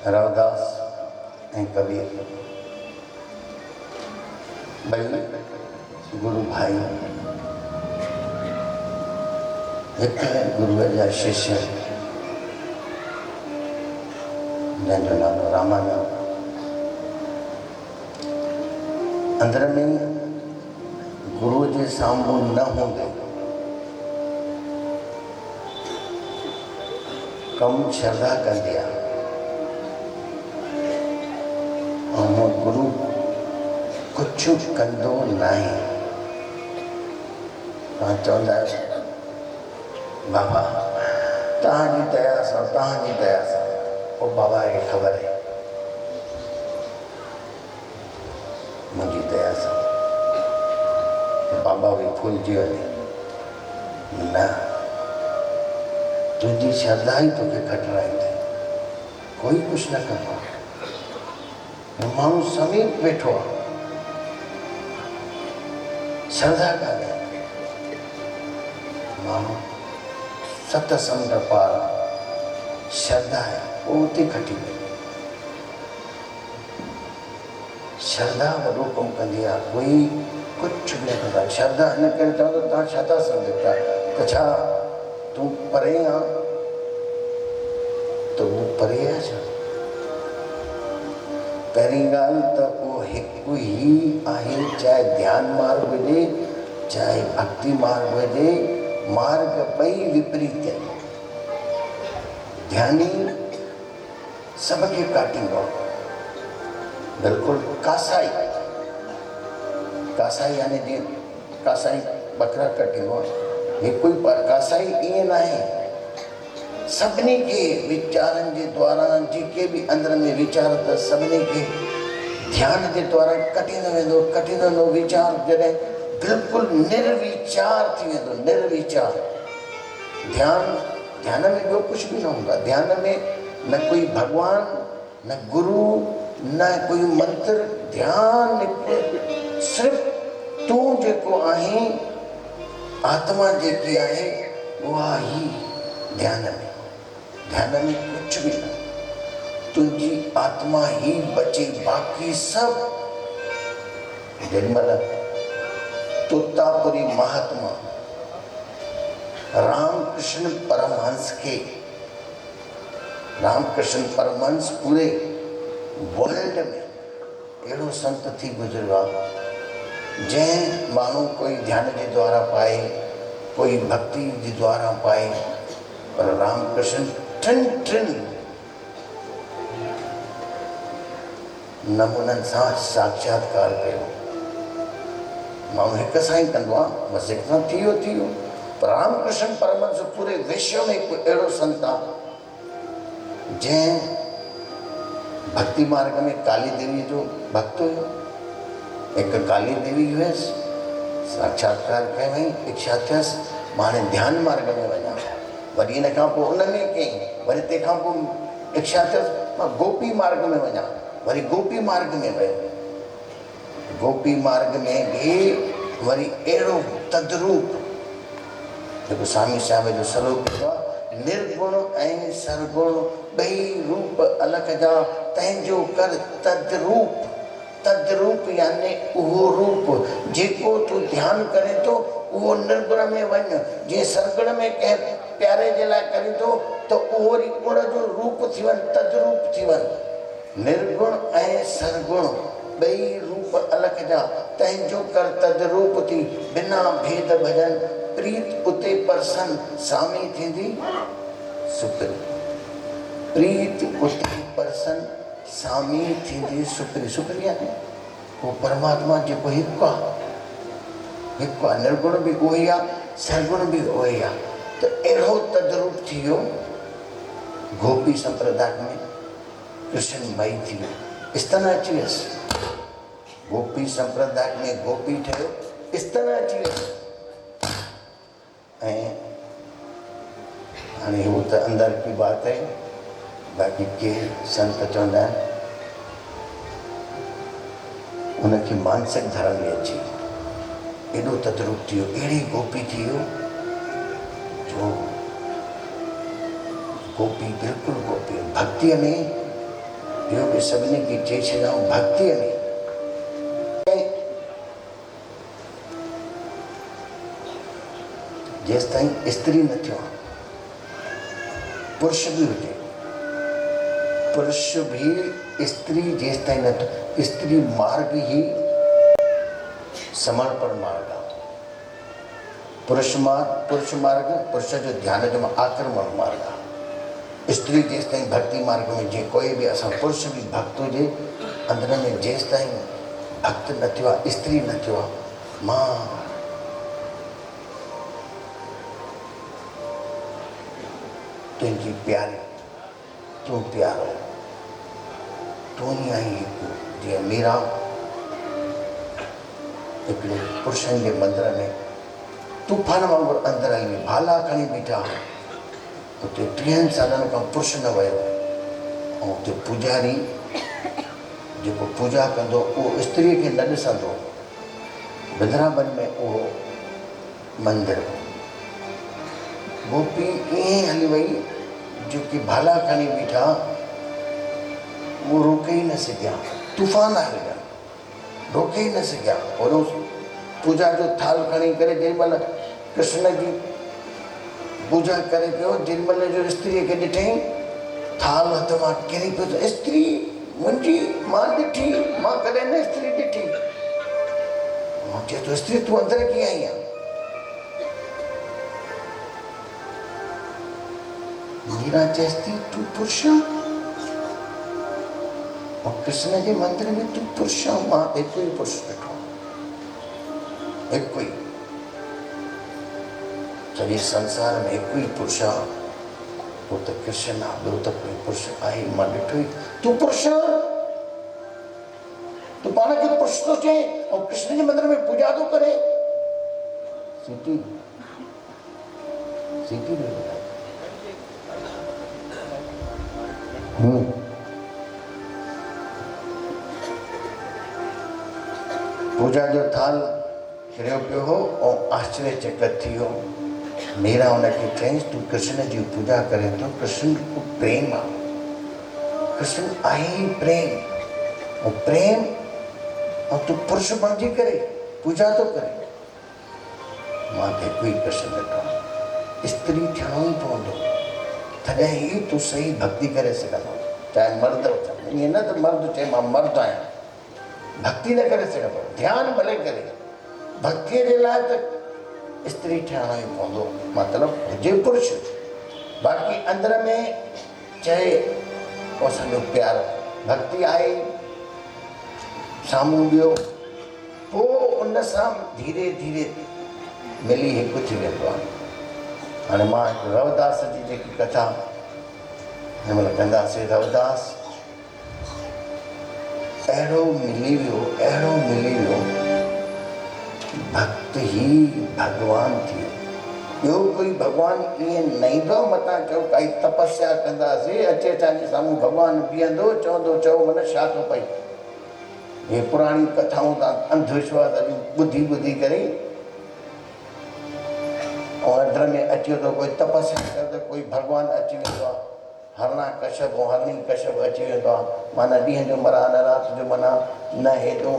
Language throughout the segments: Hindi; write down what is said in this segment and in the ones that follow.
रविदास ऐं कबीर ॿई गुरु भाई, हिकु गुरुअ जा शिष्य जंहिंजो नालो रामानंद। अंदर में गुरु जे साम्हूं न हूंदे कमु श्रद्धा कंदी आहे ऐं गुरु कुझु कंदो न आहे। तव्हां चवंदा आहियो बाबा तव्हांजी दया सां पोइ बाबा खे ख़बर आहे मुंहिंजी दया सां बाबा बि फूलजी वञे। न, तुंहिंजी श्रद्धा ई तोखे खटराई अथई, कोई कुझु न कंदो आहे। माण्हू समीप वेठो आहे, श्रद्धा कान्हे। माण्हू सत समुंड पार श्रद्धा आहे, पोइ उते खटी वई। श्रद्धा वॾो कमु कंदी आहे, कोई कुझु बि न कंदा। श्रद्धा हिन करे चवां त तव्हां छा था सम्झो था त छा तूं परे आहे त उहो परे आहे छा? पहिरीं ॻाल्हि त उहो हिकु ई आहे, चाहे ध्यानु मार्ग हुजे चाहे भक्ति मार्ग हुजे, मार्ग ॿई विपरीत आहिनि। ध्यानी सभ खे काटींदो आहे, बिल्कुलु कासाई यानी जीअं कासाई बकरा कटींदो आहे, हिकु ई कासाई ईअं न आहे। सभिनी खे वीचारनि जे द्वारा जेके बि अंदर में वीचार त सभिनी खे ध्यान जे द्वारा कटींदो वेंदो वीचार जॾहिं बिल्कुलु निर्विचार थी वेंदो। निर्विचार ध्यान में ॿियो कुझु बि न हूंदो आहे। ध्यान में न कोई भॻवान, न गुरु, न कोई मंत्र। ध्यानु सिर्फ़ु तूं जेको आहीं, आत्मा जेकी आहे उहा ई ध्यान में कुझु बि न। तुंहिंजी आत्मा ही बचे, बाक़ी सभु। जेॾीमहिल तोतापुरी महात्मा रामकृष्ण परमहंस पूरे वर्ल्ड में अहिड़ो संत थी गुज़रियो आहे जंहिं माण्हू कोई ध्यान जे द्वारा पाए, कोई भक्ति जे द्वारा पाए, पर रामकृष्ण टिन नमूननि सां साक्षात्कार कयो। माण्हू हिकु सां ई कंदो आहे, बसि हिकु सां थी वियो। पर रामकृष्ण परमहंस पूरे विश्व में हिकु अहिड़ो संत आहे जंहिं भक्ति मार्ग में काली देवी जो भक्त हुयो। हिकु काली देवी हुयसि, साक्षात्कार कयई, इच्छा थियसि मां हाणे ध्यान मार्ग में वञा। वरी हिन खां पोइ उन में कयईं, वरी तंहिंखां पोइ इच्छा थियसि मां गोपी मार्ग में वञा। वरी गोपी मार्ग में वियो। गोपी मार्ग में बि वरी अहिड़ो तद्रूप जेको स्वामी साहिब जो सलोक कयो आहे, निर्गुण ऐं सरगुण ॿई रूप अलॻ जा, तंहिंजो कर तद्रूप यानी उहो रूप जेको तूं ध्यानु करे थो उहो निर्गुण में वञ। जीअं सरगुण में कंहिं प्यारे जे लाइ करे थो त उहो वरी गुण जो रूप थी वञ, तद्रूप थी वञ। निर्गुण ऐं सरगुण ॿई रूप अलॻ जा, तंहिंजो कर तद्रूप थी, बिना भेद भजन प्रीत उते परसन, सामी थींदी सुकरी। प्रीत उते परसन, सामी थींदी सुकरी यानी उहो परमात्मा जेको हिकु आहे। निर्गुण बि उहो ई आहे, सरगुण बि उहो ई आहे। त अहिड़ो तद्रूप थी वियो गोपी संप्रदाय में, कृष्ण मई थी वियो, स्तन अची वियसि। गोपी संप्रदाय में गोपी ठहियो, स्तन अची वियसि। ऐं हाणे हू त अंदर की बात है, बाक़ी के संत चवंदा आहिनि उनखे मानसिक धर्म में अची एॾो तद्रूप थी वियो, अहिड़ी गोपी थी वियो जो गोपी बिल्कुलु गोपी। भक्तीअ में ॿियो बि सभिनी खे चई छॾियां भक्तीअ में जेसि ताईं स्त्री न थियो आहे, पुरुष बि हुजे, पुरुष भी स्त्री जेसि ताईं न थियो, स्त्री मार्ग ही समर्पण मार्ग आहे। पुरुष मार्ग पुरुष जो ध्यान जो आक्रमण मार्ग आहे। स्त्री जेसि ताईं भक्ति मार्ग में जे कोई बि असां पुरुष बि भक्त हुजे अंदर में जेसि ताईं भक्त न थियो आहे, स्त्री न थियो आहे, मां तुंहिंजी प्यारी, तूं प्यारो, तूं ई आहीं हिकु। जीअं मीरा हिकिड़े पुरुषनि जे मंदर में तूफान वांगुरु अंदरि आई हुई, भाला खणी बीठा, उते 30 सालनि खां पुरुष न वियो, ऐं उते पुजारी जेको पूजा कंदो उहो स्त्रीअ खे न ॾिसंदो। वृंदावन में उहो मंदरु गोपी ईअं हली वई, जेकी भाला खणी बीठा वो रोके ही न सघिया, तूफ़ान आ गया, रोके ही न सघिया। और उस पूजा जो थाल खणी करे जेमल कृष्ण जी पूजा करे पियो, जेमल जो स्त्रीअ खे ॾिठई थाल हथ मां किरी पियो, त स्त्री मुंहिंजी मां ॾिठी, मां कॾहिं न स्त्री ॾिठी। मां चयो त स्त्री तूं अंदरि कीअं आई आहे? मीरा चएसि थी तूं पुरुष आहीं, और कृष्ण जे मंदिर में तूं पुरुष आहीं। मां हिकु ई पुरुष ॾिठो, हिकु ई, सॼे संसार में हिकु ई पुरुष आहे, उहो त कृष्ण आहे, ॿियो त कोई पुरुष आहे मां ॾिठो ई। तूं पुरुष आहीं, तूं पाण खे पुरुष थो चए ऐं कृष्ण जे मंदिर में पूजा थो करे। सीटी पूजा जो थाल किरियो पियो हो ऐं आश्चर्यचकित थी वियो। मीरा हुनखे चयईंसि तूं कृष्ण जी पूजा करे थो, कृष्ण को प्रेम आहे, कृष्ण आहे ई प्रेम, ऐं प्रेम ऐं तूं पुरुष बणिजी करे पूजा थो करे। मां त हिकु ई कृष्ण ॾिठो, स्त्री थियणो ई पवंदो, तॾहिं ई तूं सही भक्ति करे सघंदो। चाहे मर्द हुजनि, ईअं न त मर्द चए मां मर्द आहियां, भक्ति न करे सघंदो, ध्यानु भले करे, भक्तीअ जे लाइ त स्त्री थियणो ई पवंदो, मतिलबु हुजे पुरुष। बाक़ी अंदर में चए असांजो प्यारो, भक्ति आहे साम्हूं ॿियो, पोइ उन सां धीरे धीरे मिली हिकु थी वेंदो आहे। हाणे मां रवदास जी जेकी कथा हिन महिल कंदासीं, रवदास अहिड़ो मिली वियो, भक्त ई भगवान थी वियो। ॿियो कोई भगवान ईअं न ईंदो, मतां चओ काई तपस्या कंदासीं, अचे असांजे साम्हूं भगवान बीहंदो, चवंदो चओ मन छा थो पई। हे पुराणी कथाऊं तव्हां अंधविश्वास ॿुधी ॿुधी करे, ऐं अंदर में अची वेंदो, कोई तपस्या करे कोई भगवान अची वेंदो आहे, हरणा कश्यप ऐं हरणी कश्यप अची वेंदो आहे, माना ॾींहं जो मरा न राति जो माना न हेॾो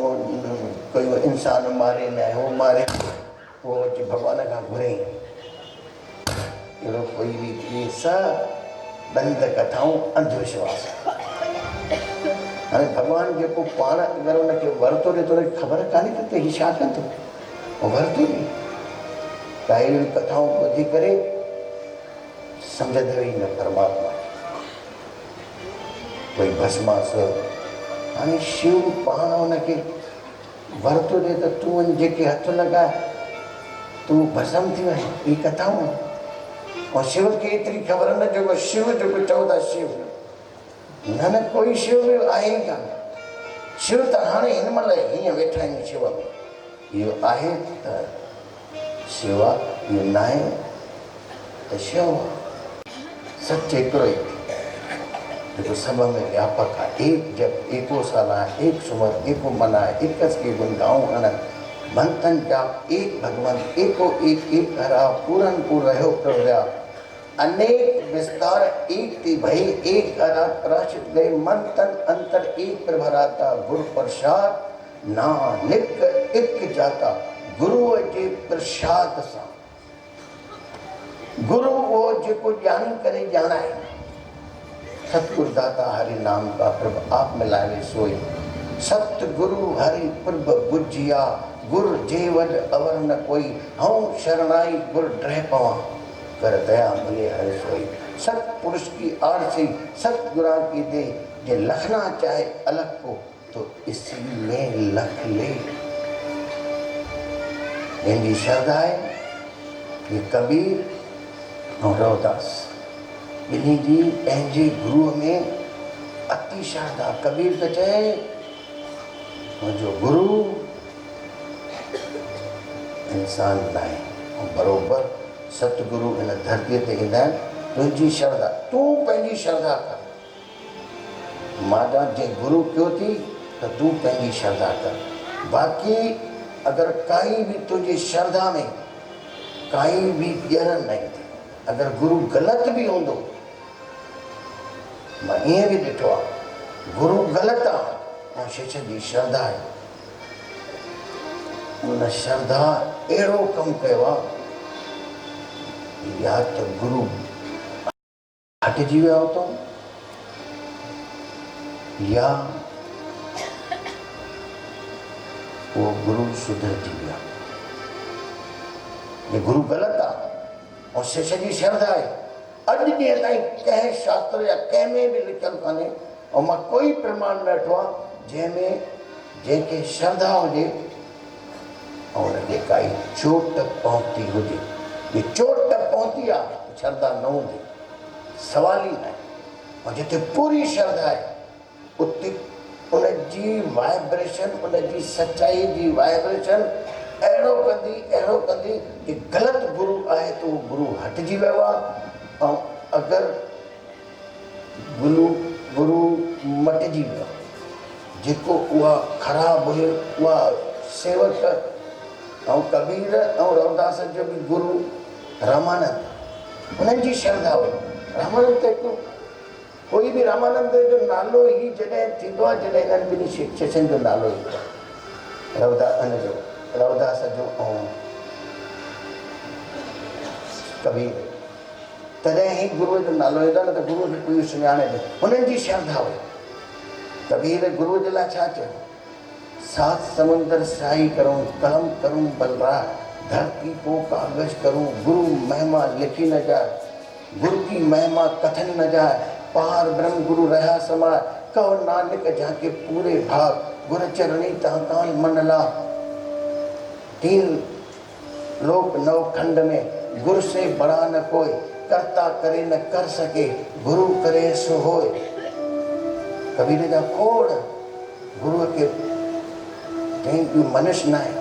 कोई इंसान मारे न हो मारे, पोइ अची भॻवान खां घुरई। अहिड़ो कोई बि इहे सभु ॾंद कथाऊं अंधविश्वास। हाणे भॻवानु जेको पाण अगरि हुनखे वरितो ॾिए थो, ख़बर कान्हे त हीउ छा कंदो, ऐं वरितो ॾिए त अहिड़ियूं कथाऊं ॿुधी करे सम्झंदो ई न परमात्मा। कोई भस्मासुर, हाणे शिव पाण हुनखे वरितो ॾिए त तूं वञी जेके हथ लॻाए तूं भस्म थी वञे, हीअ कथाऊं। ऐं शिव खे एतिरी ख़बर न, जेको शिव जेको चओ था शिव, न कोई शिव बि आहे ई कान। शिव त हाणे हिन महिल हीअं वेठा आहिनि शिव में, इहो आहे त शिव आहे, इहो न आहे त शिव आहे। सच हिकिड़ो ई जेको सब में व्यापक है, एक जब एको साला, एक सुमर, एको मना, एकस के गुण गाऊं अनंत, मंथन जाप एक भगवान, एको एक एक हरा, पूरन पूर रहो प्रभुया, अनेक विस्तार एक थी भई, एक आराशित गए मन तन अंतर एक प्रभराता, गुरु प्रसाद नानक एक जाता, गुरु जे प्रसाद सा। गुरु वो जो ज्ञानी करे जाना है, सतगुरु दाता हरि नाम का प्रभ आप मिलावे सोई, सतगुरु हरि प्रभ बुझिया, गुरु जेवड अवर न कोई, हूँ शरणाई गुरु ड्रह पवा, कर दया मिले हर सोई। सतपुरुष की आरसी सतगुरा की दे, जे लखना चाहे अलग को तो इसी में लख ले। मेरी श्रद्धा है ये कबीर और रविदास इन्हीं जी पंहिंजे गुरु में अति श्रद्धा। कबीर तो चए मुझो गुरु इंसान लाए, बरोबर सतगुरु इन धरती ते ईंदा आहिनि। तुंहिंजी श्रद्धा, तूं पंहिंजी श्रद्धा कर, मां जे गुरु कयो थी त तूं पंहिंजी श्रद्धा कर। बाक़ी अगर काई भी तुझे श्रद्धा में काई भी ॼण नहीं थी, अगर गुरु गलत भी होंदो, मां ईअं भी ॾिठो आहे गुरु गलत आहे ऐं शिष्य जी श्रद्धा आहे, उन श्रद्धा अहिड़ो कमु कयो आहे या त गुरु हटिजी वियो तो या वो गुरु सुधरजी विया। ये गुरु गलत आहे और शिष्य जी श्रद्धा आहे। अॼु ॾींहं ताईं कंहिं शास्त्र या कंहिं में बि लिखियलु कान्हे और मां कोई प्रमाण न ॾिठो आहे जंहिंमें जंहिंखे श्रद्धा हुजे और हुनखे काई चोट पहुती हुजे। ये चोट पहुती आहे श्रद्धा न हूंदी, सवाल ई न आहे। और जिते पूरी श्रद्धा आहे उते उनजी वाइब्रेशन, उनजी सच्चाई जी वाइब्रेशन अहिड़ो कंदी कि ग़लति गुरु आहे तो गुरु हटिजी वियो आहे। ऐं अगरि गुरु मटिजी वियो, जेको उहा ख़राब हुई उहा सेवक ऐं कबीर ऐं रविदास जो बि गुरु रामानंद, उन्हनि जी श्रद्धा हुई। रामानंद त हिकु कोई बि रामानंद जो नालो ई जॾहिं थींदो आहे जॾहिं हिननि ॿिन्ही शिष्यनि जो नालो ईंदो आहे, रविदास जो ऐं कबीर, तॾहिं ई गुरूअ जो नालो ईंदो आहे, न त गुरूअ खे कोई सुञाणे ॾे। हुननि जी श्रद्धा हुई। कबीर गुरूअ जे लाइ छा चयो, सात समुंदर स्याही करूं, कलम करूं बलराज, धरती को कागज करूं, गुरु महिमा लिखी न जाए, गुरु की महिमा कथन न जाए, पार ब्रह्म गुरु रहा समाय, कहो नानक जाके पूरे भाग, गुर चरणी ताकाल मंडला। 3 लोक 9 खंड में गुरु से बड़ा न कोई, करता करे न कर सके, गुरु करे सो होए। कबीर जा खोड़ गुरु के कहीं मनुष्य न है,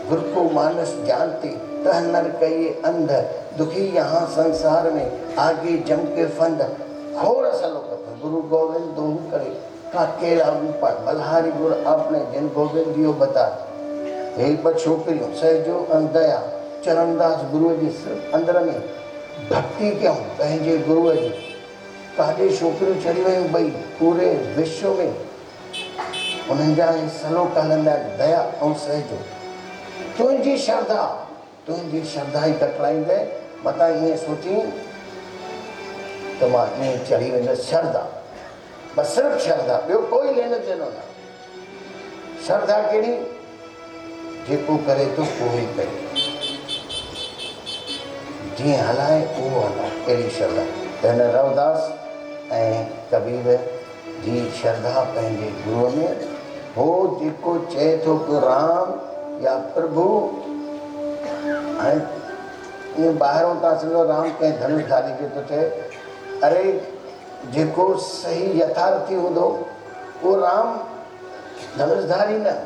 गुरु को मानस जानती, तह नर कहिए अंध, दुखी यहाँ संसार में, आगे जम के फंद। खोड़ सलोक गुरु गोविंद दोहू करे, का केरा ऊपर बलहारी गुरु आपने जिन गोविंद दियो बता। हे ब छोकरियों सहजो अंदया, चरणदास गुरु जी अंदर में भक्ति क्यों पंहिंजे गुरुअ जी। काॾे छोकिरियूं चढ़ी वियूं ॿई पूरे विश्व में, उन्हनि जा सलोक हलंदा आहिनि दया ऐं सहजो। तुंहिंजी श्रद्धा ई कटराईंदे, मतां ईअं सोची त मां ईअं चढ़ी वेंदुसि। श्रद्धा बसि सिर्फ़ु श्रद्धा, ॿियो कोई लेनो देनो न। श्रद्धा कहिड़ी, जेको करे थो उहो ई करे, जीअं हलाए उहो हलाए, अहिड़ी श्रद्धा। त हिन रविदास ऐं कबीर जी श्रद्धा पंहिंजे गुरूअ में हो, जेको चए थो कि राम या प्रभु, ऐं ईअं ॿाहिरों तव्हां सम्झो राम कंहिं धनुषधारी खे थो चए, अरे जेको सही यथार्थी हूंदो उहो राम धनुषधारी न।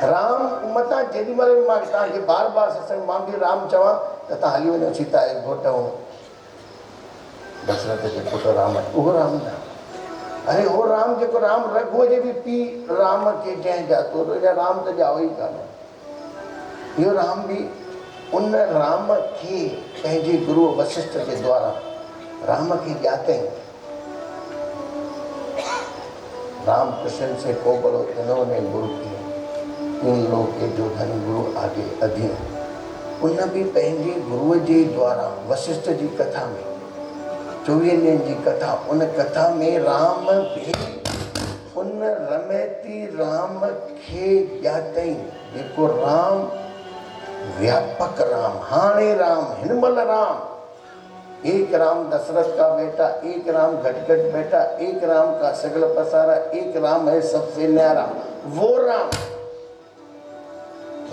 राम मतां जेॾी महिल बि मां तव्हांखे बार बार सत्संग मां बि राम चवां त तव्हां हली वञो सीता जे घोट ऐं दशरथ जे पुटु राम, उहो राम न। अरे उहो राम जेको राम रघुअ जे बि पीउ राम खे जंहिं जातो, राम त ॼाओ ई कान्हे। इहो राम बि उन राम खे पंहिंजे गुरु वशिष्ठ जे द्वारा राम खे ॼातई। राम कृष्ण से को बड़ो इन्होंने गुरु किया, तीन लोग के जो धन गुरु आगे अधीन। उन बि पंहिंजे गुरुअ जे द्वारा वशिष्ठ जी कथा में 24 ॾींहंनि जी कथा, उन कथा में राम भी उन रमैती राम खे ॼातई, जेको राम व्यापक राम, हाणे राम, हिनमल राम, एक राम दशरथ का बेटा, एक राम घट घट बेटा, एक राम का सगल पसारा, एक राम है सबसे न्यारा, वो राम।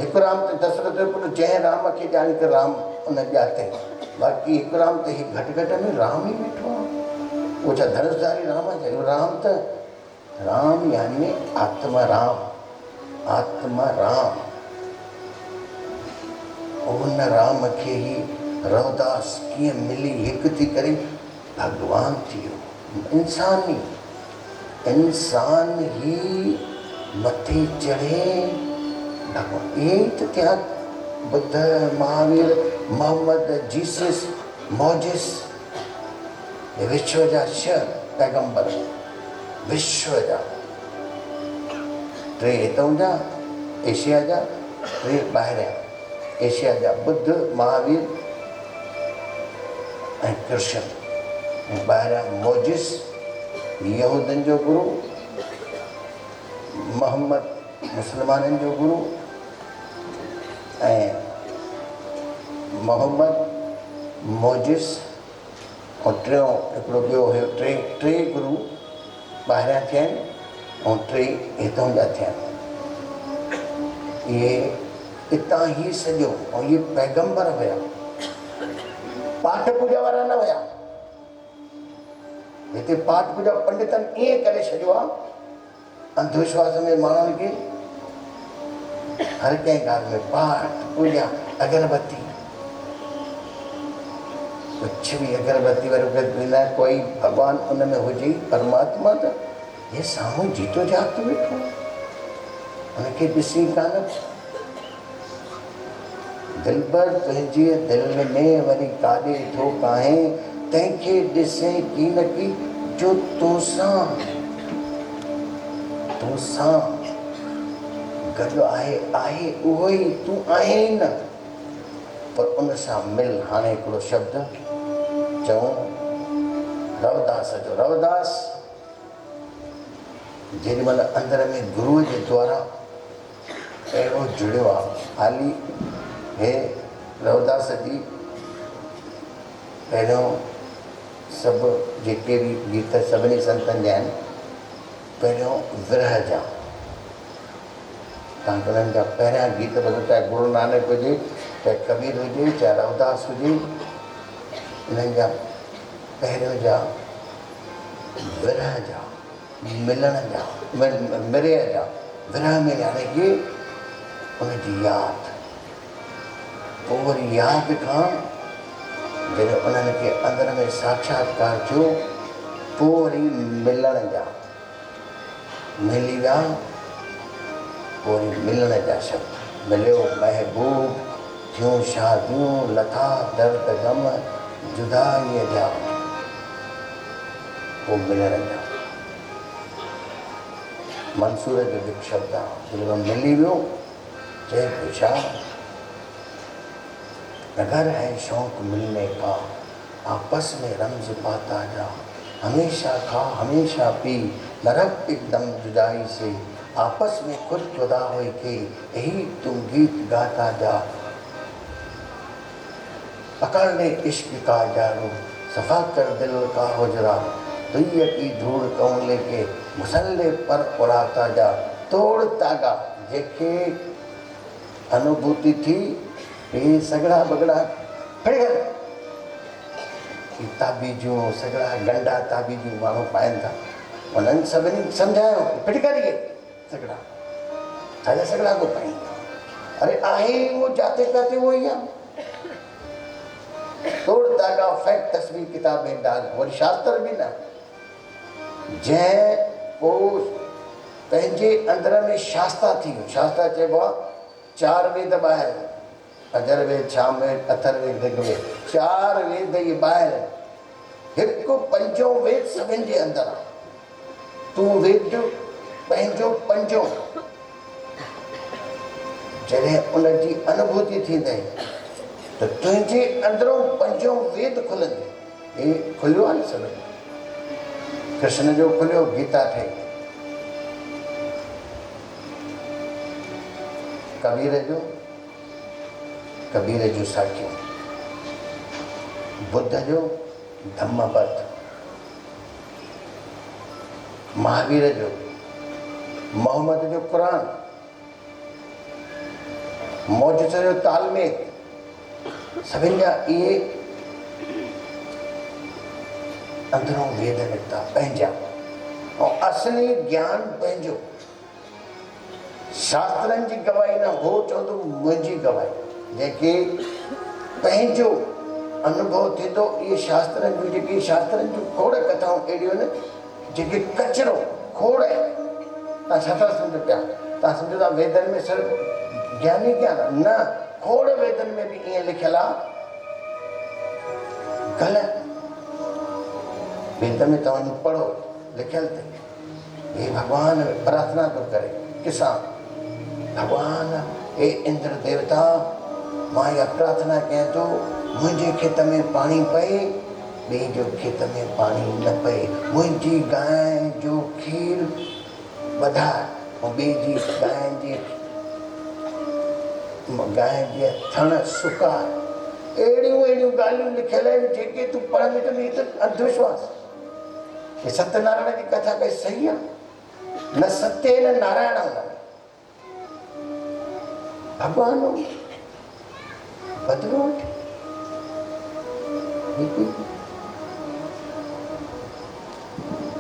एक राम तो दशरथ जो पुट, जंहिं राम खे ॼाणी त राम उन ॼातई। बाक़ी एक राम तो ही घट घट में राम ही वेठो आहे। वो छा धनुषधारी राम आहे? राम त राम यानी आत्मा राम, आत्मा राम। उन राम खे ही रवदास कीअं मिली हिकु थी करे भगवान थी वियो। इंसान ही मथे चढ़े भगवान। यही तो थिया बुद्ध, महावीर, मोहम्मद, जीसस, मौजिस, विश्व जा 6 पैगंबर, विश्व जा 3 हितों जा, एशिया जा, 3 ॿाहिरियां। एशिया जा बुद्ध, महावीर ऐं कृष्ण, ऐं ॿाहिरियां मौजिस, यहूदनि जो गुरु, मोहम्मद मुस्लमाननि जो गुरु, ऐं मोहम्मद मौजिस, ऐं टियों हिकिड़ो ॿियो हुयो, टे गुरु ॿाहिरियां थिया आहिनि ऐं 3 हितां जा थिया आहिनि। इहे हितां ई सॼो, ऐं इहे पैगंबर हुया, पाठ पूजा वारा न हुया। हिते पाठ पूजा पंडितनि ईअं करे छॾियो आहे, अंधविश्वास में माण्हुनि खे हर कंहिं ॻाल्हि में पाठ पूजा, अगरबत्ती, कुझु बि अगरबत्ती वगरबत्ती न, कोई भॻवान उन में हुजे, परमात्मा त हे साम्हूं जीतो जागतो वेठो, हुनखे ॾिसी कान। दिलबर तुंहिंजे दिलि में वरी काॾे थो काहे, तंहिंखे ॾिसे की न की जो तोसां गॾु आहे उहो ई तूं आहे न, पर उन सां मिल। हाणे हिकिड़ो शब्द चऊं रवदास जो। रवदास जेॾीमहिल अंदर में गुरुअ जे द्वारा अहिड़ो जुड़ियो आहे, हाली हे रवदास जी पहिरियों सभु जेके बि गीत सभिनी संतनि जा आहिनि, पहिरियों विरह जा, तव्हां उन्हनि जा पहिरियां गीत ॿुधो, चाहे गुरु नानक हुजे, चाहे कबीर हुजे, चाहे रवदास हुजे, इन्हनि जा पहिरियों जा विरह जा, मिलण जा, मिरह जा, विरह में यानी कि उनजी यादि, पोइ वरी यादि खां जॾहिं उन्हनि खे अंदर में साक्षात्कार थियो, पोइ वरी मिलण जा, मिली विया, पोइ वरी मिलण जा शब्द, मिलियो महबूब, थियूं शादियूं, लथा दर्द गम जुदाईअ जा, पोइ मिलण जा। मंसूर जो हिकु शब्द आहे, जॾहिं मिली वियो, चए पियो छा, अगर है शौक़ मिलने का, आपस में रमज पाता जा, हमेशा खा हमेशा पी, न रख एकदम जुदाई से, आपस में खुद खुदा हो के, यही तुम गीत गाता जा। पकड़ ले इश्क का जारू, सफा कर दिल का हुजरा, दुनिया की धूड़ कौन लेके मुसल्ले पर उड़ाता जा। तोड़ तागा जेके अनुभूति थी, ये सगड़ा बगड़ा फिर ताबीजूं, सगड़ा गंडा ताबीजूं माण्हू पाइनि था, उन्हनि सभिनी सम्झायो फिटकरी सगड़ा, छाजा सगड़ा को पाईंदा, अरे आहे वो जाते पाते वो ही आहे। तोड़ तागा फेंक तस्वीर किताब में डाल, वरी शास्त्र बि न, जंहिं पोइ पंहिंजे अंदर में शास्त्रा थी वियो। शास्त्रा चइबो आहे 4 वेद ॿाहिरि, अजरवेद, सामवेद, अथर्ववेद, ऋग्वेद, 4 वेद ये ॿाहिरि हिकु पंजो वेद सभिनि जे अंदरि आहे। तूं वेद पंहिंजो पंजो जॾहिं उनजी अनुभूति थींदई त तुंहिंजे अंदरों पंजो वेद खुलंदो। हे खुलियो आहे न सभिनी। कृष्ण जो खुलियो, गीता ठही। कबीर जो साखियूं, बुद्ध जो धम्मपद, महावीर जो, मोहम्मद जो क़ुरान, मौजूद जो तालमेल, सभिनि जा इहे अंदरों वेद निकिता पंहिंजा। ऐं असली ज्ञान पंहिंजो। शास्त्रनि जी गवाही न, हो चवंदो मुंहिंजी गवाही। जेके पंहिंजो अनुभव थींदो, इहे शास्त्रनि जूं जेके शास्त्रनि जूं खोड़ कथाऊं अहिड़ियूं आहिनि जेके कचिरो खोड़ आहे। तव्हां छा था सम्झो पिया? तव्हां सम्झो था वेदनि में सिर्फ़ु ज्ञान ई ज्ञान आहे? न, खोड़ वेदनि में बि ईअं लिखियलु आहे ग़लति। वेद में तव्हां पढ़ो, लिखियलु अथई हे भॻवान प्रार्थना थो करे किसां, भॻवान हे इंद्र देवता, मां इहा प्रार्थना कयां थो मुंहिंजे खेत में पाणी पए, ॿिए जो खेत में पाणी न पए। मुंहिंजी गांइ जो खीर वधाए ऐं ॿिए जी गांइ जे थण सुकाए। अहिड़ियूं ॻाल्हियूं लिखियल आहिनि जेके तूं पढ़ंदे त हीअ त अंधविश्वास। हे सत्यनारायण जी कथा कई सही आहे? न सत्य न नारायण भॻवान बदिलो वठे।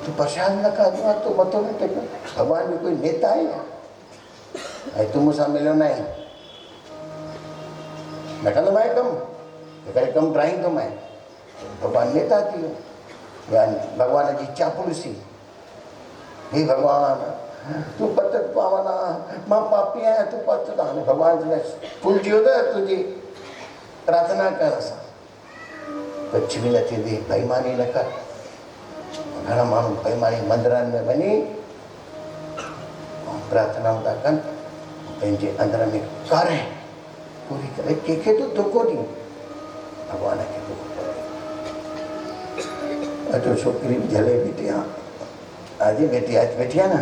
तूं प्रसाद न खाधो आहे, तूं मथो न टेक। भॻवान जो कोई नेता आहे या? ऐं तूं मूंसां मिलियो न आहीं, न कंदो मां कमु, करे कमु ड्राइंग थो मां, भॻवान नेता थी वियो। या भॻवान जी चापलूसी, हे भॻवान तूं पत पावना, मां पापी आहियां, तूं पत त हाणे भॻवान लाइ फुलिजी वियो त तुंहिंजी प्रार्थना करण सां कुझु बि न थींदी। बेईमानी न कर। घणा माण्हू बेईमानी मंदरनि में वञी प्रार्थनाऊं था कनि, पंहिंजे अंदर में करे पूरी करे कंहिंखे तो धोखो ॾियूं, भॻवान खे धोखो ॾियूं। अचो छोकिरी झले बीठी आहे, अॼु बेटी अॼु वेठी आहे न।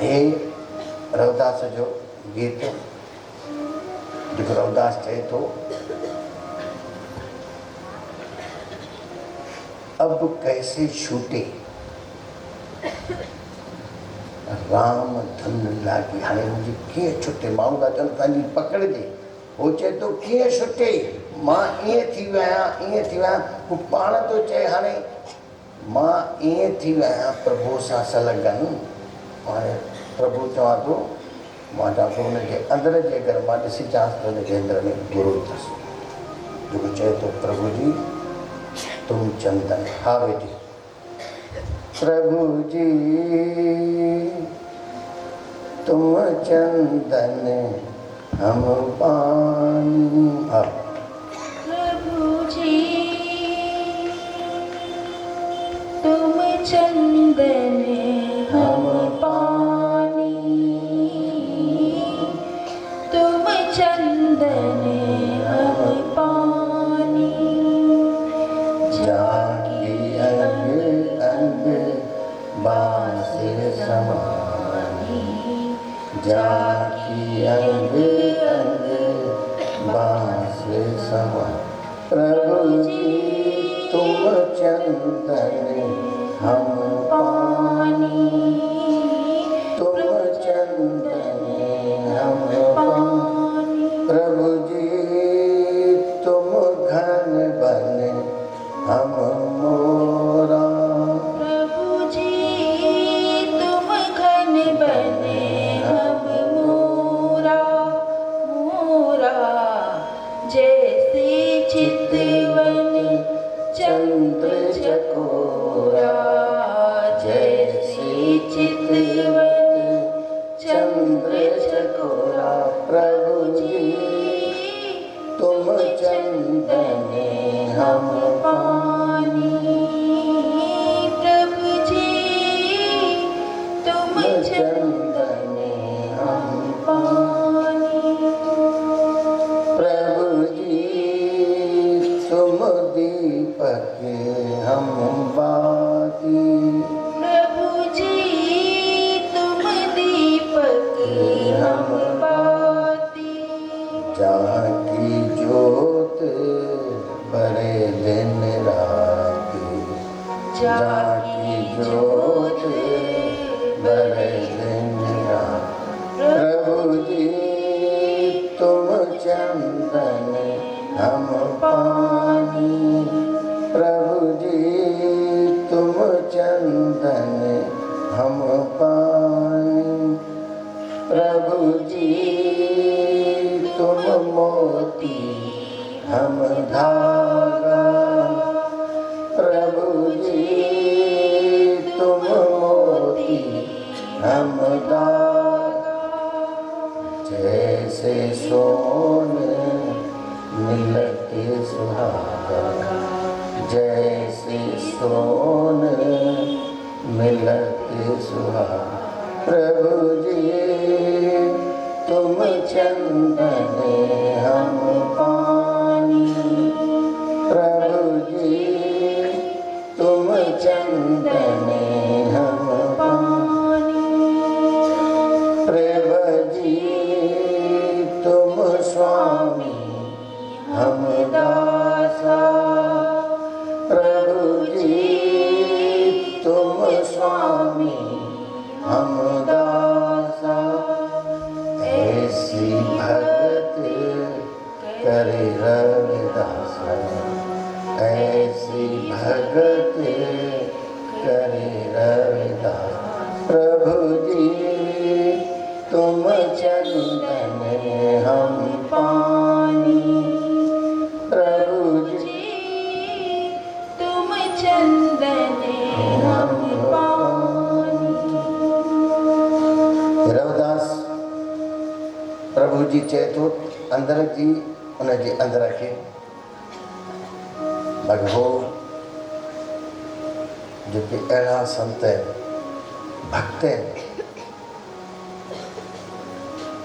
हे रविदास जो गीत जेको रविदास चए थो, अब कैसे छूटे राम धन लागी। हाणे मुंहिंजी कीअं छुटे? माण्हू था चवनि पंहिंजी पकड़िजे, हो चए थो कीअं छुटे, मां ईअं थी वियो आहियां, ईअं थी वियो आहियां। हू पाण थो चए हाणे मां ईअं थी वियो आहियां प्रभु सां संलग्न। हाणे प्रभु चवां थो, मां चवां थो हुनजे अंदर जे अगरि मां ॾिसी अचांसि त हुनजे अंदर में गुरू अथसि जेको चए थो प्रभु जी तुम चंदन। हा बेटी, प्रभु जी तुम चंदन हम पानी। हा, प्रभु जी तुम चंदन हम पानी, तुम चंदन हम पानी। जाकी अंग अंग बांस समानी, जाकी अंग अंग बांस समानी। प्रभु जी तुम चंदन हम पानी, तुम चंदन हम पानी। प्रभु जी तुम घन बन हम मोरा, प्रभु जी तुम घन बने हम मोरा। मोरा जैसे चितवन चंद्र चकोरा, जैसे चितवन चंद्र चकोरा। प्रभु जी हम पानी। प्रभु जी तुम चंदन हम पानी। प्रभु जी तुम दीपक हम बाती। प्रभु जी तुम दीपक हम बाती। जहाँ की ज्योत बड़े दिन राती। जहाँ की ज्योत बड़े दिन राती। प्रभु जी तुम चंदन हम पानी। प्रभु जी तुम चंदन हम पानी। प्रभु जी तुम मोती हम धागा। प्रभु जी तुम मोती हम धागा। जैसे सोने मिलते सुहागा। जैसे सोने मिलते सुहागा। प्रभु जी तुम चंदन हम पानी। प्रभु जी तुम चंदन हम पानी। प्रभु जी तुम स्वामी हम दासा। प्रभु जी तुम स्वामी हम दासा। ऐसी भगत करे रविदास। ऐसी भगत करे रविदास। प्रभु जी तुम चंदन हम पानी। प्रभु जी तुम चंदन हम पानी। रविदास प्रभु जी चए थो अंदर जी उनजे अंदर खे भॻो जेके अहिड़ा संत भक्त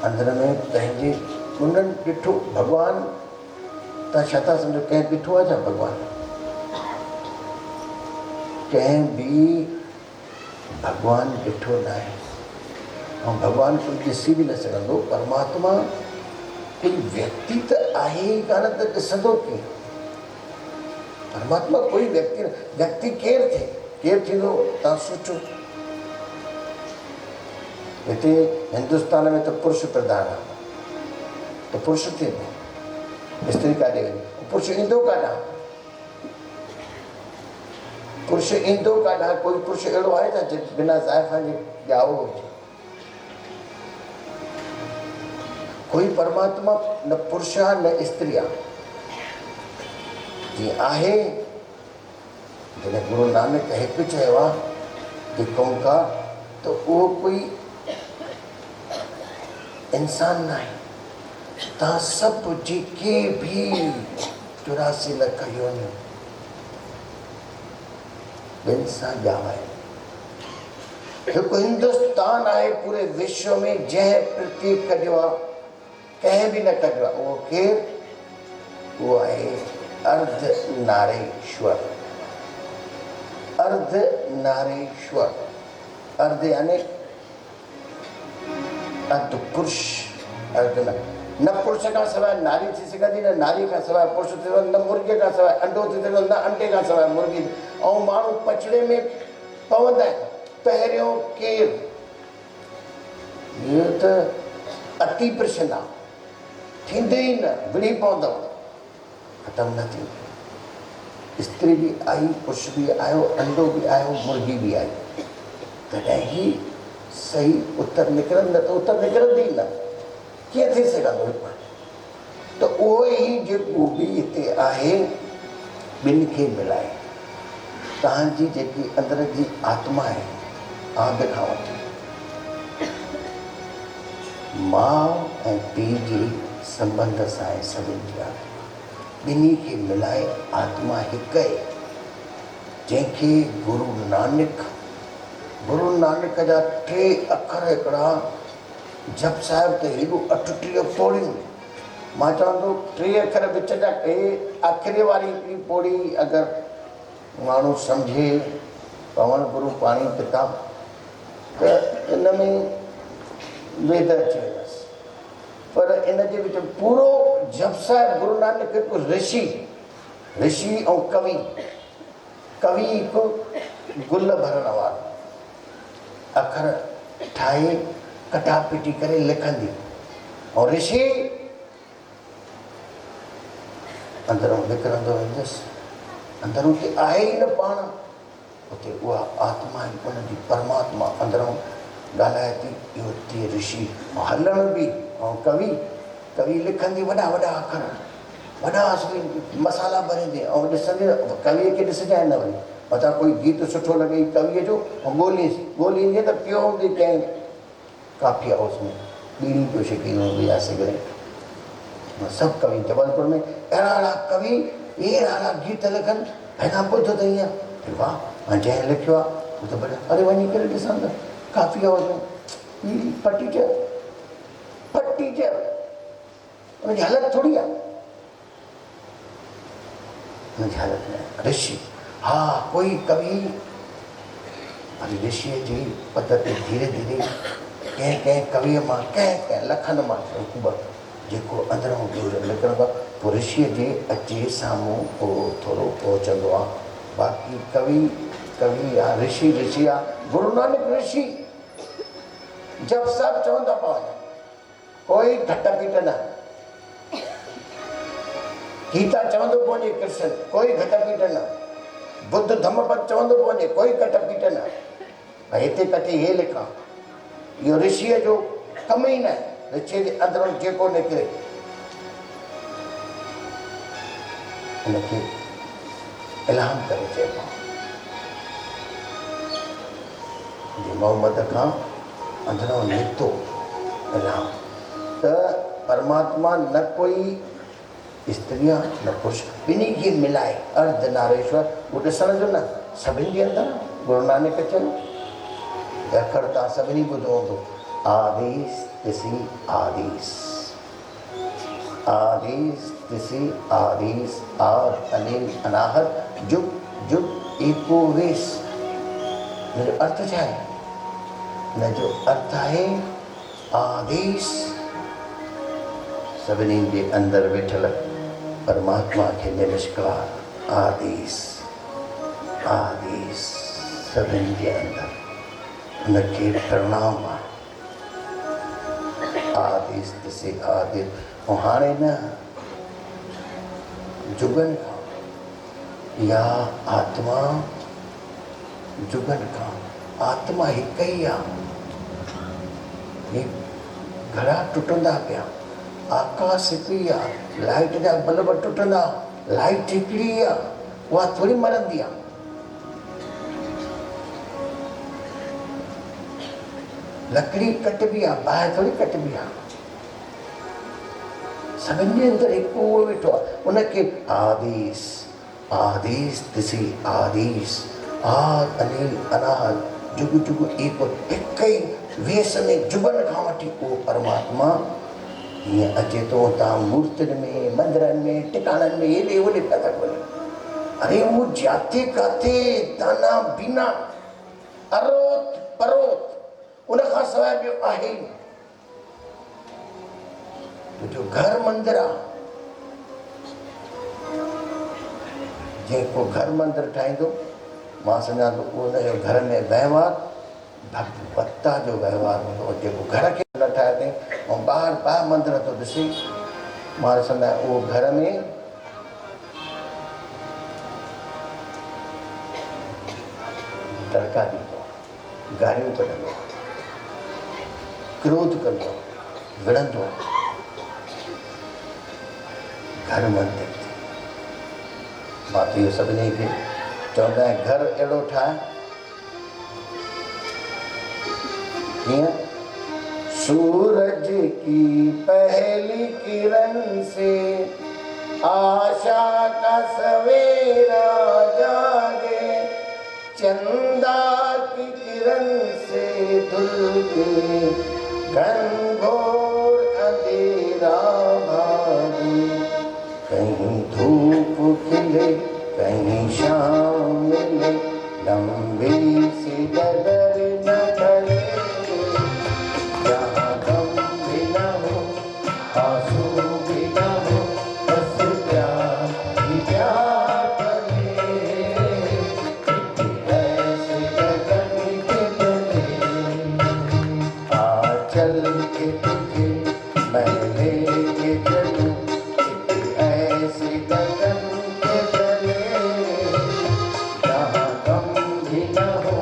अंदर में पंहिंजे उन्हनि ॾिठो भॻवान। तव्हां छा था सम्झो कंहिं ॾिठो आहे छा भॻवान? कंहिं बि भॻवान ॾिठो न आहे। ऐं भॻवान कोई ॾिसी बि न सघंदो। परमात्मा कोई व्यक्ति त आहे ई कान त ॾिसंदो कीअं? परमात्मा कोई व्यक्ति न। व्यक्ति केरु थिए? केरु थींदो? तव्हां सोचो। हिते हिंदुस्तान में त पुरुष प्रधान आहे त पुरुष थींदो। स्त्री काॾे वञे? पुरुष ईंदो काॾां? पुरुष ईंदो काॾां? कोई पुरुष अहिड़ो आहे छा बिना ज़ाइफ़ा जे ॼाओ हुजे? कोई परमात्मा न पुरुष आहे न स्त्री आहे। जीअं आहे जॾहिं गुरु नानक हिकु चयो आहे हिकु ओंकार त उहो कोई इंसान न आहे। तव्हां सभु जेके बि 84 लख योनियूं ॿियनि सां ॼावाए। हिकु हिंदुस्तान आहे पूरे विश्व में जंहिं पृथ्वी कढियो आहे कंहिं बि न कढियो आहे। उहो केरु? उहो आहे अर्धनारेश्वर। अर्धनारेश्वर अर्ध यानी अर्ध पुरुष। अर्ध न पुरुष खां सवाइ नारी थी सघंदी, न नारी खां सवाइ पुरुष थी सघंदो, न मुर्गे खां सवाइ अंडो थी सघंदो, न अंडे खां सवाइ मुर्गी। ऐं माण्हू पछड़े में पवंदा आहिनि। पहिरियों केरु? इहो त अति प्रश्न आहे। थींदे ई न, विड़ी पवंदव, ख़तमु न थींदो। स्त्री बि आई, पुरुष बि आयो, अंडो बि आयो, मुर्गी बि आई। तॾहिं ई सही उत्तर निकिरंदो। न त उत्तर निकिरंदी न। कीअं थी सघंदो? त उहो ई जेको बि हिते आहे ॿिनि खे मिलाए। तव्हांजी जेकी अंदर जी आत्मा आहे, आद खां वठी माउ ऐं पीउ जी संबंध सां आहे सभिनी जी आत्मा। ॿिन्ही खे मिलाए आत्मा हिकु आहे, जंहिंखे गुरु नानक जा 3 अखर हिकिड़ा जप साहिब ते हेॾो 38 पौड़ियूं। मां चवंदो 3 अखर विच जा आख़िरी वारी हिकिड़ी पौड़ी अगरि माण्हू सम्झे पवन गुरु पाणी पिता त इन में वेद अची वेंदसि। पर इन जे विच पूरो जप साहिब गुरु नानक हिकु ऋषि ऐं कवि हिकु गुल भरण वारो अखर ठाहे कटा पिटी करे लिखंदी, ऐं ऋषि अंदरों निकिरंदो वेंदुसि। अंदरों ते आहे ई न पाण, उते उहा आत्मा ई उनजी परमात्मा अंदरों ॻाल्हाए थी। इहो थिए ऋषि। हलण बि ऐं कवि लिखंदी वॾा अखर, वॾा असली मसाला भरींदे, ऐं ॾिसंदे कवीअ खे ॾिसजांइ न वरी मथां कोई गीत सुठो लॻे कवीअ जो, ऐं ॻोल्हींदे त पियो हूंदी कंहिं काफ़ी हाउस में बीड़ी पियो छिकी हूंदी या सिगरेट। सभु कवि जबलपुर में अहिड़ा कवि अहिड़ा गीत लिखनि, हेॾा ॿुध त ईअं वाह। ऐं जंहिं लिखियो आहे उहो त भले अरे वञी करे ॾिसां त काफ़ी हाउस में पटी चयो उनजी हालत थोरी आहे, उनजी हालत न ऋषि। हा कोई कवि वरी ऋषिअ जी पद ते धीरे धीरे कंहिं कवीअ मां कंहिं लखनि मां जेको अंदरों निकिरंदो आहे, पोइ ऋषिअ जे अचे साम्हूं उहो थोरो पहुचंदो आहे। बाक़ी कवि आहे, ऋषि आहे। गुरु नानक ऋषि जब साहिब चवंदा पिया वञनि, कोई घट पीट न। गीता चवंदो पियो वञे कृष्ण, कोई घट पीट न। बुद्ध धम्मपद चवंदो पियो वञे, कोई घट पीट न। भई हिते कटे हे लिखां, इहो ऋषिअ जो कमु ई न आहे। ऋषिअ जे अंदरों जेको निकिरे हिनखे इल्हाम करे चइबो आहे। मोहम्मद खां अंदरों निकितो इल्हाम त परमात्मा न कोई स्त्री आहे न पुरुष, ॿिन्ही खे मिलाए अर्धनारेश्वर। उहो ॾिसण जो न सभिनी जे अंदरि गुरु नानक चयो अखर तव्हां सभिनी ॿुधो हूंदो, आदेश तिसी आदेश, आदेश तिसी आदेश, आद अनिल अनाहत जुग जुग एको वेश। हिनजो अर्थ छा आहे? हिनजो अर्थ आहे आदेश सभिनी जे अंदरि वेठल परमात्मा खे नमस्कार। आदेश सभिनी जे अंदरि हुनखे प्रणाम आहे। आदेश ॾिसे आदेश। ऐं हाणे न जुगनि खां इहा आत्मा जुगनि खां आत्मा हिकु ई आहे। घड़ा टुटंदा पिया, आकाश हिकु ई आहे, लाइट जा बल्ब टुटंदा, लाइट हिकिड़ी आहे, उहा थोरी मरंदी आहे। लकड़ी कटबी आहे, बाहि थोरी कटबी आहे। सभिनी जे अंदरि हिकु उहो वेठो आहे, उनखे आदेश ॾिसी आदेश, आद अनिल अनाद जुग जुग एको, हिकु ई वेस में जुगनि खां वठी उहो परमात्मा हीअं अचे थो। तव्हां मूर्तियुनि में, मंदरनि में, टिकाणनि में हेॾे होॾे पिया था ॻोल्हियो, अरे उहो जाते काथे दाना बीना अरोत परोत उनखां सवाइ ॿियो आहे ई न। जो घर मंदिर आहे, जेको घर मंदिर ठाहींदो मां सम्झां थो उहो हुनजो घर में वहिंवार भगवत्ता जो वहिंवार हूंदो। जेको घर खे न ठाहे अथई ऐं ॿाहिरि मंदिर थो ॾिसे, मां सम्झां उहो घर में तड़का ॾींदो, गारियूं कढंदो, क्रोध कंदो, विढ़ंदो। घर मंदिर मां त इहो सभिनी खे चवंदा आहियां, घर अहिड़ो ठाहे कीअं सूरज की पहली किरण से आशा का सवेरा जागे, चंदा की किरण से धुल के घनघोर अंधेरा भागे। कहीं धूप खिले कहीं शाम मिले, लंबी सी डगर न ढले, जहाँ गम भी न हो आंसू भी न हो, बस प्यार ही प्यार बने। ऐसे गगन के तले आ चल के तुझे मैं लेके चलूं, ऐसे गगन के तले जहाँ गम भी न हो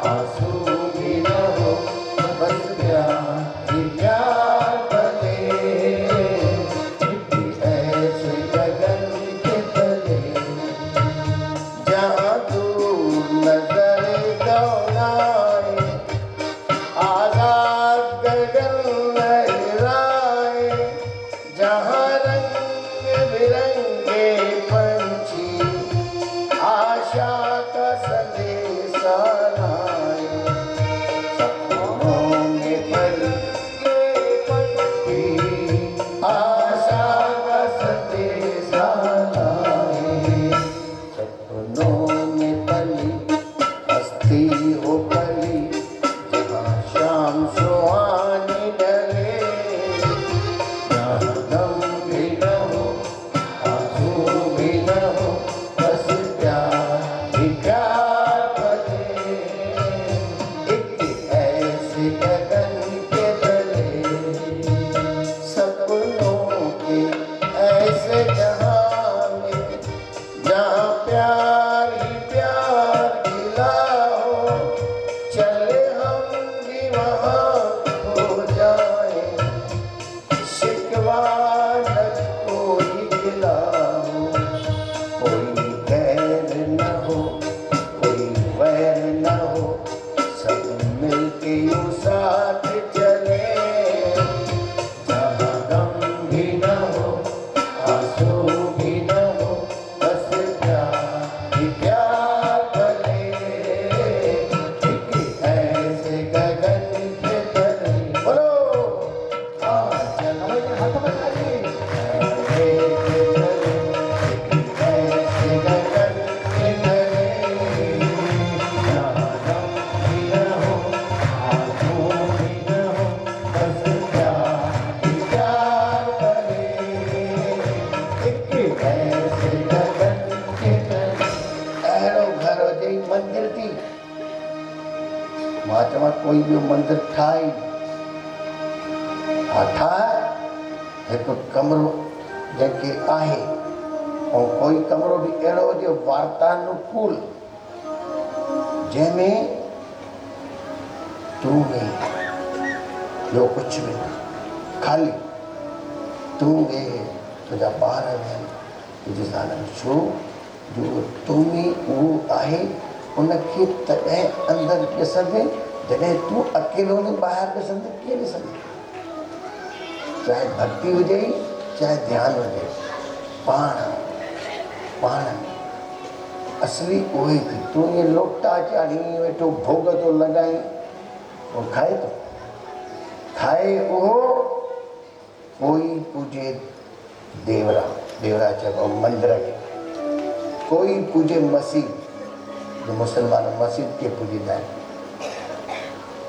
आंसू भी न हो, बस प्यार ही प्यार बने। ऐसे गगन के तले जहाँ दूर नजर दौड़ाए, आजाद गगन लहराए, जहाँ रंग बिरंगे पंछी आशा का संदेशा लाए। सपनों में पल के पंछी आशा का संदेशा लाए। सपनों में पली हस्ती हो पली, जहाँ शाम सुहानी ढले, जहाँ गम भी न हो आंसू भी न हो, बस प्यार ही प्यार बने। एक ऐसे गगन के तले सपनों के ऐसे जहाँ में, जहाँ प्यार ही प्यार खिला हो, चले हम भी वहाँ हो जाए, शिकवा न कोई गिला हो, कोई गैर न हो कोई वैर न हो, सब मिलके यूं साथ चले, जहाँ गम भी न हो आंसू भी न हो, बस प्यार ही प्यार बने। एक ऐसे गगन के तले बोलो आज हाथ बनाइए, लेके चले एक ऐसे गगन के तले, जहाँ गम भी न हो आंसू भी न हो, बस प्यार ही प्यार बने। एक ऐसे गगन के तले अहिड़ो घर हुजे मंदिर थी, मां चवां कोई ॿियो मंदिर ठाहे, हा ठाहे हिकु कमरो जंहिंखे आहे, ऐं कोई कमरो बि अहिड़ो हुजे वार्तानुकूल, जंहिंमें तूं वेह, ॿियो कुझु बि न, खाली तूं वेह, तुंहिंजा ॿार वेहनि, तुंहिंजी ज़ाल छो जो तूं में उहो आहे, उनखे तॾहिं अंदरि ॾिसंदे जॾहिं तूं अकेलो न ॿाहिरि ॾिसंदे कीअं ॾिसंदे। चाहे भक्ति हुजे चाहे ध्यानु हुजे, पाण असली उहो ई थी। तूं ईअं लोटा चाढ़ी वेठो भोग थो लॻाई, उहो खाए थो, खाए उहो कोई पूजे देवरा चइबो मंदर खे, कोई पूजे मसीह, जो मुसलमान मस्जिद के पूजींदा आहिनि,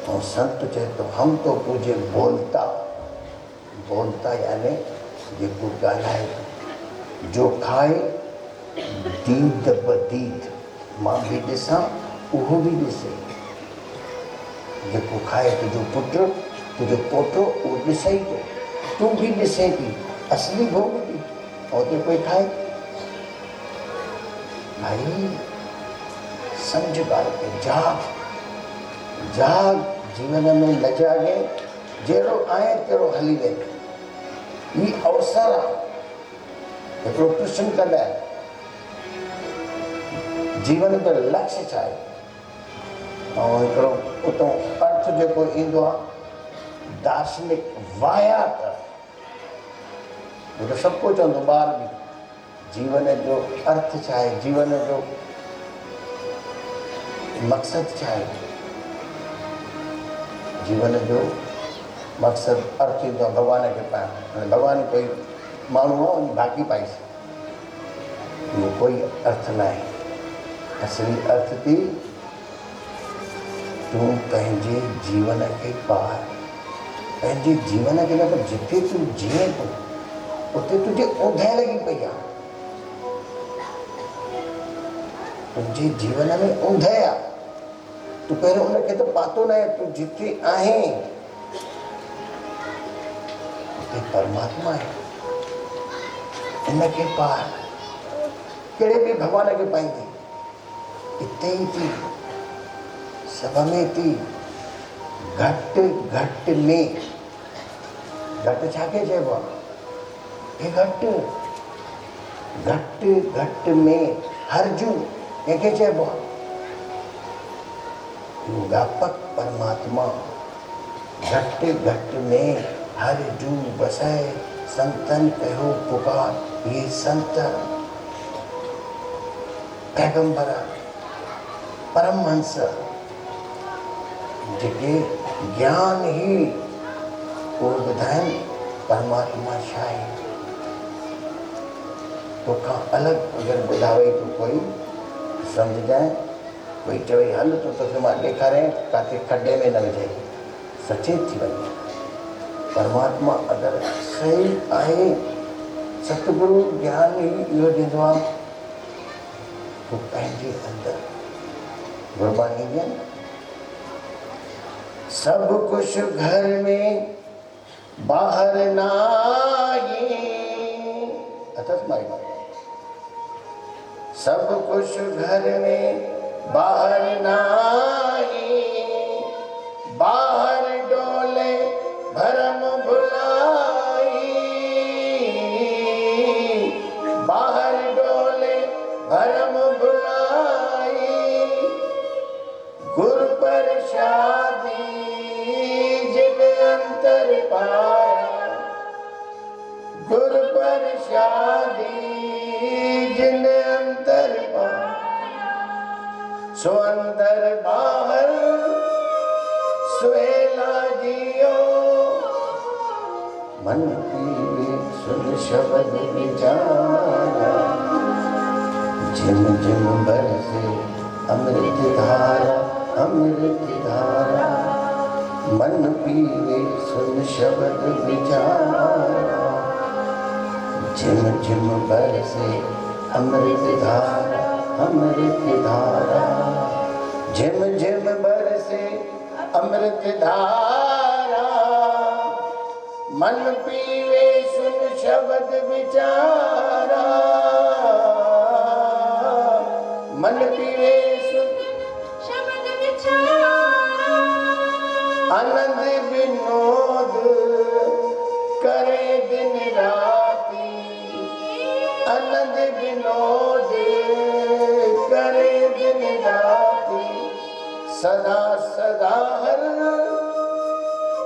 ऐं संत चए थो हम तो पूजे बोलता यानी जेको ॻाल्हाए, जो खाए दीद बदीद, मां बि ॾिसां उहो बि ॾिसे, जेको खाए तुंहिंजो पुटु तुंहिंजो पोटो उहो ॾिसे ई थो, तूं बि ॾिसे थी असली भोग थी, और तो कोई खाए। भाई समझ ॻाल्हि खे, जाग जीवन में न जागे, जहिड़ो आहे तहिड़ो हली वेंदो। ही अवसर आहे, हिकिड़ो प्रश्न कंदा आहिनि जीवन जो लक्ष्य छा आहे, ऐं हिकिड़ो उतां अर्थ जेको ईंदो आहे दार्शनिक वायात, सभु को चवंदो ॿार बि जीवन जो अर्थ छा आहे, जीवन जो मक़सद छा आहे। जीवन जो मक़सद अर्थ थींदो आहे भॻवान खे पाइणु। हाणे भॻवान कोई माण्हू आहे वञी भागी पाईसि, इहो कोई अर्थ न आहे। असली अर्थ थी तूं पंहिंजे जीवन खे पार, पंहिंजे जीवन खे न, पर जिथे तूं जीए थो उते तुंहिंजे ऊंधे लॻी पई आहे। तुंहिंजे जीवन में ऊंधे आहे, तूं पहिरियों उनखे त पातो न आहे। तूं जिथे आहीं उते परमात्मा आहे। इनखे पार, कहिड़े बि भॻवान खे पाईंदी हिते ई थी, सभ में थी, घटि घटि में। घटि छा खे चइबो आहे? हे घटि घटि घटि में हरजू कंहिंखे चइबो आहे? व्यापक परमात्मा। घटि घटि में हरजू बसाए संतन कहो पुकार। ये संत पैगंबर परमहंस जेके ज्ञान ही को ॿुधाइनि परमात्मा छा आहे। तोखां अलॻि अगरि ॿुधावे तो कोई सम्झजांइ, कोई चवे हल तो तोखे मां ॾेखारियां किथे खॾे में न विझे, सचेत थी वञे। परमात्मा अगरि सही आहे, सतगुरु ज्ञान ही इहो ॾींदो आहे, तूं पंहिंजे अंदरि गुरबानी ॾियनि। सब कुछ घर में बाहर नाई, अथस मारी बात। सब कुछ घर में बाहर नाई, बाहर डोले भरम भुलाई, बाहर डोले भरम भुलाई, गुर प्रसादी जिन अंतर पाया, गुर प्रसादी जिन अंतर पाया, सो अंदर बाहर सुहेला जियो, मन पीवे सुन शब्द विचारा, झिम झिम बरसे अमृत धारा, अमृत धारा, मन पीवे सुन शब्द विचारा, झिम झिम बरसे अमृत धारा, अमृत धारा, झिम झिम बरसे अमृत धारा, मन पीवे सुन शब्द विचारा, मन पीवे सुन शब्द विचारा, आनंद विनोद करे दिन राती, आनंद विनोद करे दिन राती, सदा सदा हर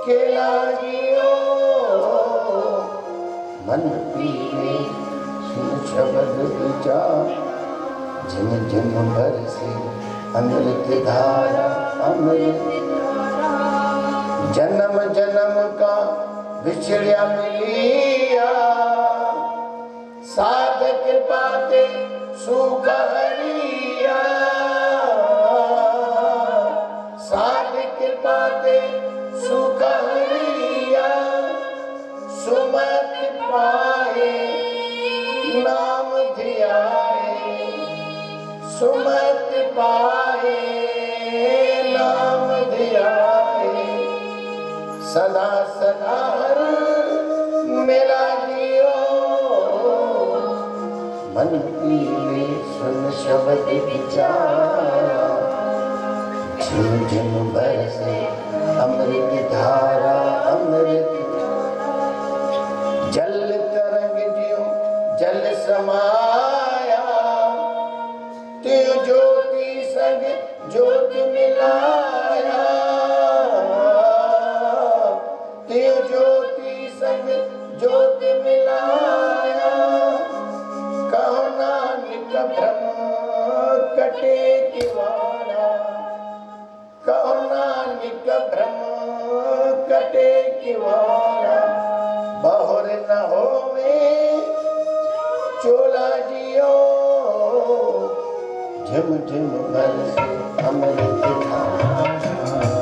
केला जियो, मन पीवे सुन शब्द विचार, झिम झिम बरसे अमृत धारा, अमृत धारा, जन्म जन्म का बिछड़िया मिलिया, साध कृपा ते सुख हरिया, साध कृपा ते सुख हरिया, सुमत पाए नाम धियाए, सुमत पाए नाम धियाए, सदा सदा हर मेला जियो, मन पीवे सुन शब्द विचारा, झिम झिम बरसे अमृत धारा, अमृत जल तरंग ज्यों जल समाया, त्यों ज्योति संग ज्योत मिलाया, त्यों ज्योति संग ज्योत मिलाया, कहो कटे किवाड़ा कहो नानक भ्रम कटे किवाड़ा बाहर न होवे चोला जियो झिम झिम बरसे अमृत धारा